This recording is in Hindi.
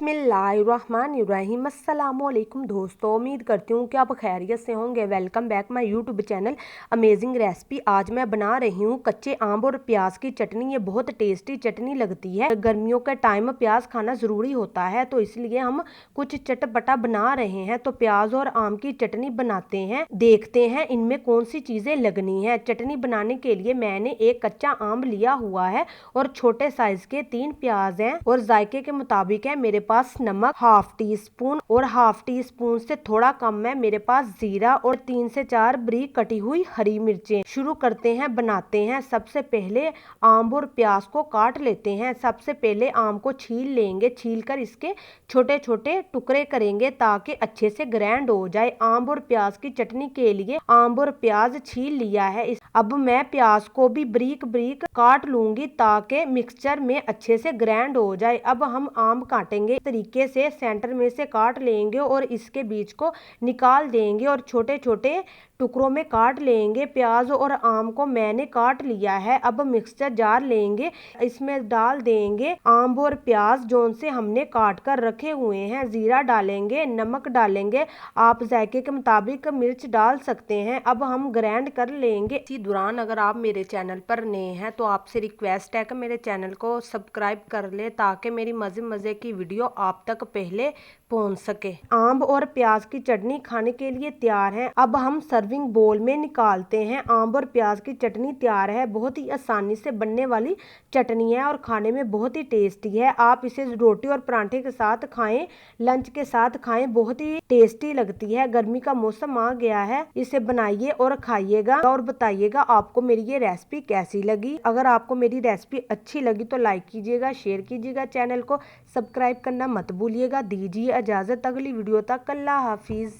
बिस्मिल्लाहिर्रहमानिर्रहीम। अस्सलामुअलैकुम दोस्तों, उम्मीद करती हूँ कि आप खैरियत से होंगे। Welcome back my YouTube channel amazing recipe. आज मैं बना रही हूँ कच्चे आम और प्याज की चटनी। ये बहुत टेस्टी चटनी लगती है। गर्मियों के टाइम प्याज खाना ज़रूरी होता है, तो इसलिए हम कुछ चटपटा बना रहे हैं। तो प्याज और आम की चटनी बनाते हैं, देखते हैं इनमें कौन सी चीज़ें लगनी है। चटनी बनाने के लिए मैंने एक कच्चा आम लिया हुआ है और छोटे साइज के 3 प्याज हैं और जायके के मुताबिक है मेरे पास नमक हाफ टी स्पून और हाफ टी स्पून से थोड़ा कम है मेरे पास जीरा और 3 से 4 बारीक कटी हुई हरी मिर्चें। शुरू करते हैं, बनाते हैं। सबसे पहले आम और प्याज को काट लेते हैं। सबसे पहले आम को छील लेंगे, छील कर इसके छोटे छोटे टुकड़े करेंगे ताकि अच्छे से ग्राइंड हो जाए। आम और प्याज की चटनी के लिए आम और प्याज छील लिया है। अब मैं प्याज को भी बारीक बारीक काट लूंगी ताकि मिक्सचर में अच्छे से ग्राइंड हो जाए। अब हम आम काटेंगे, इस तरीके से सेंटर में से काट लेंगे और इसके बीच को निकाल देंगे और छोटे छोटे टुकड़ों में काट लेंगे। प्याज और आम को मैंने काट लिया है। अब मिक्सचर जार लेंगे, इसमें डाल देंगे आम और प्याज जोन से हमने काट कर रखे हुए हैं। जीरा डालेंगे, नमक डालेंगे, आप जायके के मुताबिक मिर्च डाल सकते हैं। अब हम ग्राइंड कर लेंगे। इसी दौरान अगर आप मेरे चैनल पर नए हैं तो आपसे रिक्वेस्ट है कि मेरे चैनल को सब्सक्राइब कर ले ताकि मेरी मजे मजे की वीडियो आप तक पहले पहुंच सके। आम और प्याज की चटनी खाने के लिए तैयार है। अब हम सर्विंग बोल में निकालते हैं। आम और प्याज की चटनी तैयार है। बहुत ही आसानी से बनने वाली चटनी है और खाने में बहुत ही टेस्टी है। आप इसे रोटी और पराठे के साथ खाएं, लंच के साथ खाएं, बहुत ही टेस्टी लगती है। गर्मी का मौसम आ गया है, इसे बनाइए और खाइएगा और बताइएगा आपको मेरी ये रेसिपी कैसी लगी। अगर आपको मेरी रेसिपी अच्छी लगी तो लाइक कीजिएगा, शेयर कीजिएगा, चैनल को सब्सक्राइब करना मत भूलिएगा। दीजिए इजाजत, अगली वीडियो तक। अल्लाह हाफिज।